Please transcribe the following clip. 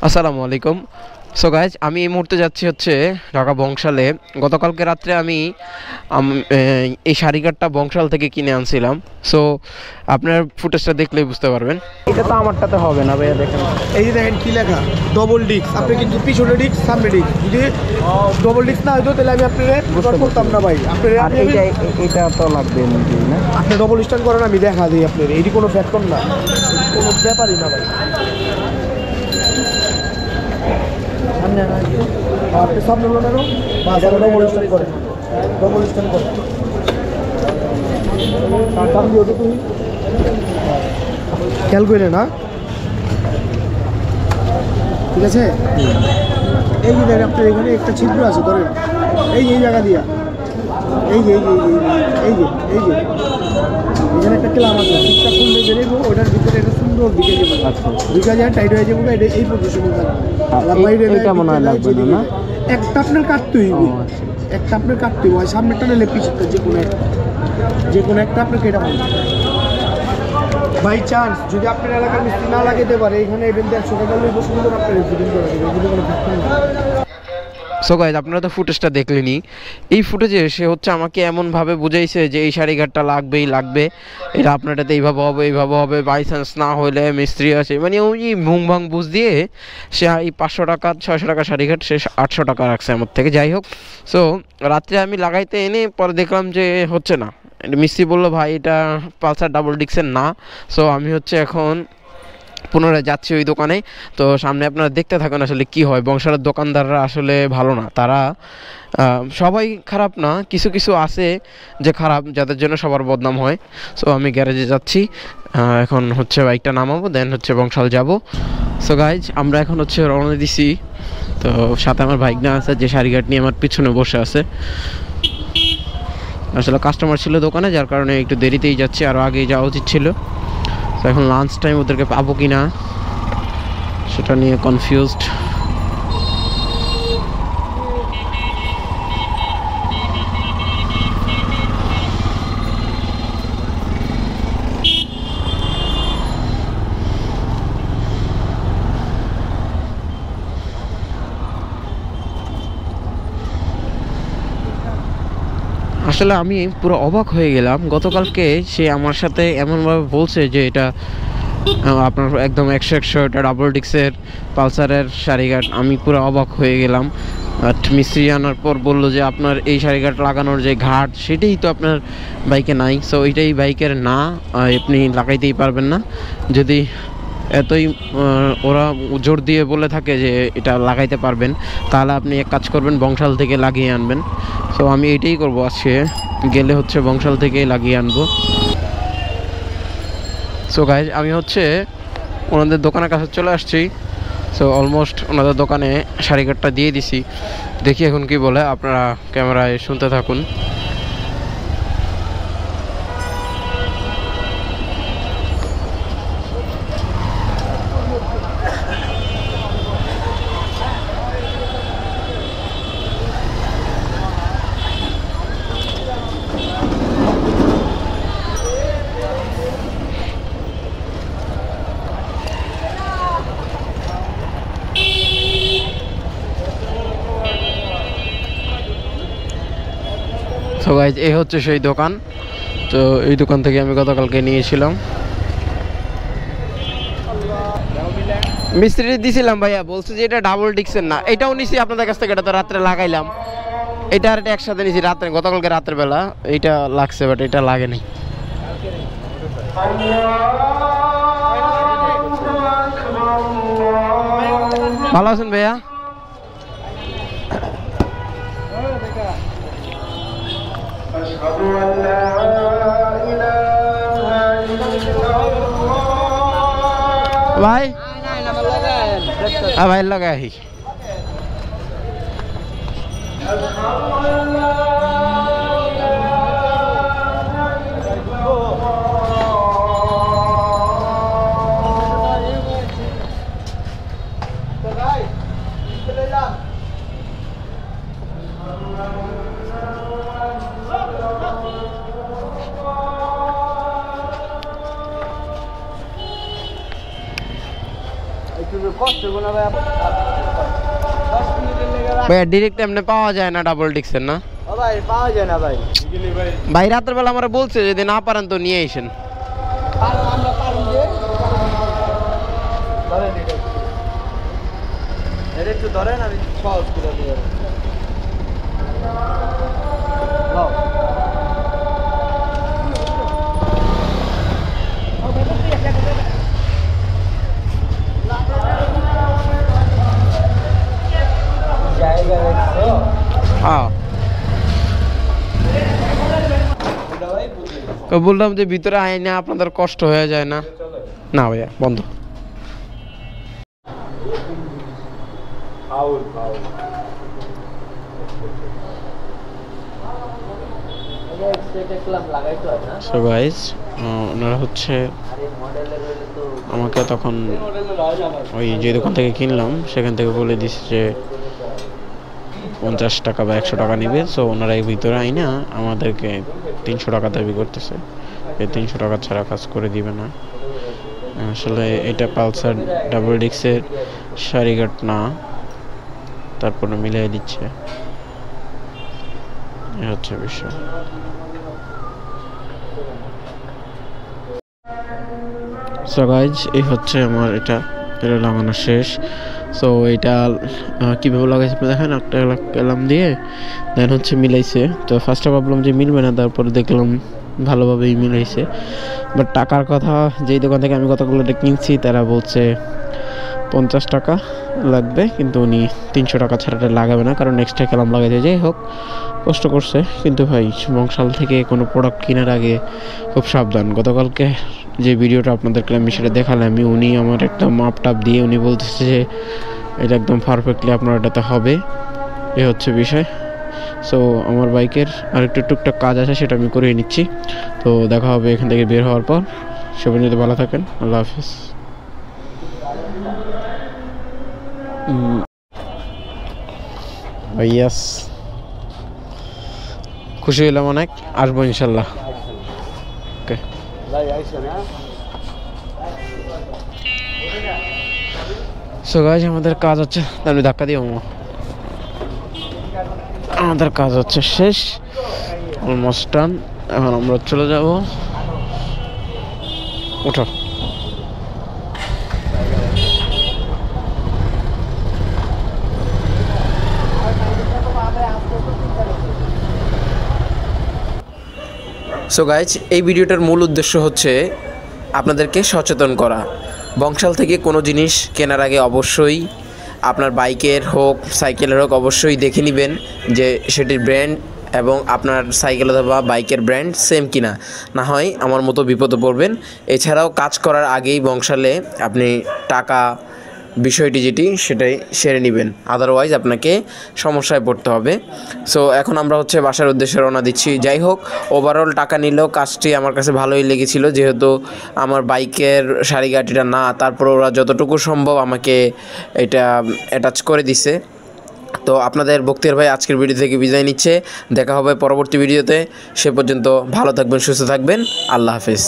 আসসালামু আলাইকুম। So guys, আমি এই মুহূর্তে যাচ্ছি হচ্ছে ঢাকা বংশালে। গতকালকে রাত্রে আমি এই শাড়িঘাটটা বংশাল থেকে কিনে আনছিলাম। সো আপনার ফুটেজটা দেখলেই বুঝতে পারবেন। এটা তো আমারটাতে হবে না ভাইয়া, দেখেন এই যে দেখেন কি লেখা ডবল ডিস্ক। আপনি কিন্তু পিছনে ডিস্ক সামনে ডিস্ক, যদি ডবল ডিস্ক না হইতো তাহলে আমি আপনার করতাম না ভাই। আর এইটা তো লাগবে না, আপনি ডবল স্ট্যান্ড করেন, আমি দেখা দিই আপনার। এইটি কোনো ফ্যাক্টর না, কোনো ব্যাপারই না ভাই। আপনি সামনে বলো না, ডবল স্ট্যান্ড করেন, ডবল স্ট্যান্ড করেন। দাম দিও তো তুমি খেয়াল করলে না, ঠিক আছে? এই যে দেখেন আপনার এখানে একটা ছিদ্র আছে, ধরেন এই যে এই জায়গা দিয়া, এই যে এই যে এই যে এই যে এখানে একটা ক্লাম আছে, ঠিকটা খুললে বেরোবো, ওটার ভিতরে একটা সুন্দর দিকে যাবে, দুইটা যায় টাইট হয়ে যাবো। এটা এই পজিশনে থাকবে না, একটা আপনার কাটতে হইবে, একটা আপনার কাটতে হইব, সামনেরটা নিলে পিছনটা যে কোনো একটা আপনার কেটে পাবেন। বাই চান্স যদি আপনার এলাকার মিস্ত্রি না লাগাইতে পারে, এখানে এবেন 150 টাকা লইব, সুন্দর আপনার ফিটিং করে দেবে, এগুলো কোনো ফ্যাক্টর না। সো গাইজ, আপনারা তো ফুটেজটা দেখলেনি। এই ফুটেজে সে হচ্ছে আমাকে এমনভাবে বুঝাইছে যে এই শাড়িঘাটটা লাগবেই লাগবে, এটা আপনারটাতে এইভাবে হবে এইভাবে হবে, বাই চান্স না হলে মিস্ত্রি আছে, মানে ওই ভুং ভাং বুঝ দিয়ে সে এই 500 টাকা 600 টাকা শাড়িঘাট সে 800 টাকা রাখছে আমার থেকে। যাই হোক, সো রাত্রে আমি লাগাইতে এনে পরে দেখলাম যে হচ্ছে না। মিস্ত্রি বললো ভাই এটা পালসার ডাবল ডিক্সের না। সো আমি হচ্ছে এখন পুনরায় যাচ্ছি ওই দোকানে। তো সামনে আপনারা দেখতে থাকুন আসলে কি হয়। বংশালের দোকানদাররা আসলে ভালো না, তারা সবাই খারাপ না, কিছু কিছু আছে যে খারাপ, যাদের জন্য সবার বদনাম হয়। সো আমি গ্যারেজে যাচ্ছি, এখন হচ্ছে বাইকটা নামাবো, দেন হচ্ছে বংশাল যাব। সো গাইজ, আমরা এখন হচ্ছে রওনা দিছি। তো সাথে আমার বাইক না আছে, যে শাড়িঘাট নিয়ে আমার পিছনে বসে আছে। আসলে কাস্টমার ছিল দোকানে, যার কারণে একটু দেরিতেই যাচ্ছি, আরও আগেই যাওয়া উচিত ছিল। তো এখন লাঞ্চ টাইম, ওদেরকে পাবো কি না সেটা নিয়ে কনফিউজড। আসলে আমি পুরো অবাক হয়ে গেলাম। গতকালকে সে আমার সাথে এমনভাবে বলছে যে এটা আপনার একদম 100 এটা ডাবল ডিক্সের পালসারের শাড়িঘাট। আমি পুরো অবাক হয়ে গেলাম। বাট মিস্ত্রি আনার পর বললো যে আপনার এই শাড়িঘাট লাগানোর যে ঘাট, সেটাই তো আপনার বাইকে নাই। সো এইটাই বাইকের না, আপনি লাগাইতেই পারবেন না। যদি এতই ওরা জোর দিয়ে বলে থাকে যে এটা লাগাইতে পারবেন, তাহলে আপনি এক কাজ করবেন, বংশাল থেকে লাগিয়ে আনবেন। সো আমি এটাই করবো, আজকে গেলে হচ্ছে বংশাল থেকেই লাগিয়ে আনবো। সো গাইজ, আমি হচ্ছে ওনাদের দোকানের কাছে চলে আসছি। সো অলমোস্ট ওনাদের দোকানে শাড়িঘাটটা দিয়ে দিছি, দেখি এখন কি বলে। আপনারা ক্যামেরায় শুনতে থাকুন। সো গাইজ, এই হচ্ছে সেই দোকান। তো এই দোকান থেকে আমি গতকালকে নিয়েছিলাম। মিস্ত্রি দিছিলাম ভাইয়া, বলছে যে এটা ডাবল ডিক্সের না। এটাও নিছি আপনাদের কাছ থেকে, এটা তো রাত্রে লাগাইলাম। এটা আর এটা একসাথে নিছি রাত্রে, গতকালকে রাত্রের বেলা এইটা লাগছে, বাট এটা লাগেনি। ভালো আছেন ভাইয়া? ভাই ভাই লাগাই ভাইয়া ডিরেক্ট এমনি পাওয়া যায় না ডাবল ডিক্সের না? ভাই পাওয়া যায় না ভাই। ভাই রাতের বেলা আমরা বলছে যদি না পারেন তো নিয়ে আসেন। আমরা পারুন যে ধরেন এটা একটু ধরেন, আমি সহজ করে দিয়ে হ্যাঁ তো বললাম যে ভিতরে আয় না, আপনাদের কষ্ট হয়ে যায় না? না ভাইয়া বন্ধ। সো গাইস ওনারা হচ্ছে আমাকে তখন ওই যে দোকান থেকে কিনলাম সেখান থেকে বলে দিচ্ছে যে 50 টাকা বা 100 টাকা নেবে। সো ওনারা এই ভিতরে আইনা আমাদেরকে 300 টাকা দাবি করতেছে। এই 300 টাকা ছাড়া কাজ করে দিবে না। আসলে এটা পালসার ডাবল ডিক্সের সারিঘাট না, তারপরে মিলিয়ে দিচ্ছে, এ হচ্ছে বিষয়। সো গাইজ এই হচ্ছে আমার এটা লাগানো শেষ। সো এটা কীভাবে লাগাইছে দেখেন, একটা কলম দিয়ে দেন হচ্ছে মিলাইছে। তো ফার্স্টে ভাবলাম যে মিলবে না, তারপরে দেখলাম ভালোভাবেই মিলাইছে। বাট টাকার কথা যেই দোকান থেকে আমি গতকাল এটা কিনছি তারা বলছে 50 টাকা লাগবে, কিন্তু উনি 300 টাকা ছাড়াটা লাগাবে না, কারণ এক্সট্রা কলম লাগাইতে। যাই হোক কষ্ট করছে, কিন্তু ভাই বংশাল থেকে কোনো প্রোডাক্ট কেনার আগে খুব সাবধান। গতকালকে যে ভিডিওটা আপনাদেরকে আমি সেটা দেখালাম, উনি আমার একটা মাপ টাপ দিয়ে উনি বলতেছে যে এটা একদম পারফেক্টলি আপনার এটাতে হবে, এ হচ্ছে বিষয়। সো আমার বাইকের আরেকটু টুকটাক কাজ আছে, সেটা আমি করিয়ে নিচ্ছি। তো দেখা হবে এখান থেকে বের হওয়ার পর। সে পর্যন্ত ভালো থাকেন, আল্লাহ হাফিজ। ইয়াস খুশি হইলাম অনেক, আসবো ইনশাল্লাহ। ওকে সো গাইস আমাদের কাজ হচ্ছে, আমি ধাক্কা দিও, আমাদের কাজ হচ্ছে শেষ, অলমোস্ট ডান। এখন আমরা চলে যাব। উঠো। সো গাইজ এই ভিডিওটার মূল উদ্দেশ্য হচ্ছে আপনাদেরকে সচেতন করা। বংশাল থেকে কোনো জিনিস কেনার আগে অবশ্যই আপনার বাইকের হোক সাইকেলের হোক অবশ্যই দেখে নেবেন যে সেটির ব্র্যান্ড এবং আপনার সাইকেল অথবা বাইকের ব্র্যান্ড সেম কিনা, না হয় আমার মতো বিপদে পড়বেন। এছাড়াও কাজ করার আগেই বংশালে আপনি টাকা বিষয়টি যেটি সেটাই সেরে নেবেন, আদারওয়াইজ আপনাকে সমস্যায় পড়তে হবে। সো এখন আমরা হচ্ছে বাসার উদ্দেশ্যে রওনা দিচ্ছি। যাই হোক ওভারঅল টাকা নিলেও কাজটি আমার কাছে ভালোই লেগেছিল, যেহেতু আমার বাইকের সারিঘাটিটা না, তারপর ওরা যতটুকু সম্ভব আমাকে এটা অ্যাটাচ করে দিছে। তো আপনাদের বক্তিয়ার ভাই আজকের ভিডিও থেকে বিদায় নিচ্ছে, দেখা হবে পরবর্তী ভিডিওতে। সে পর্যন্ত ভালো থাকবেন, সুস্থ থাকবেন, আল্লাহ হাফেজ।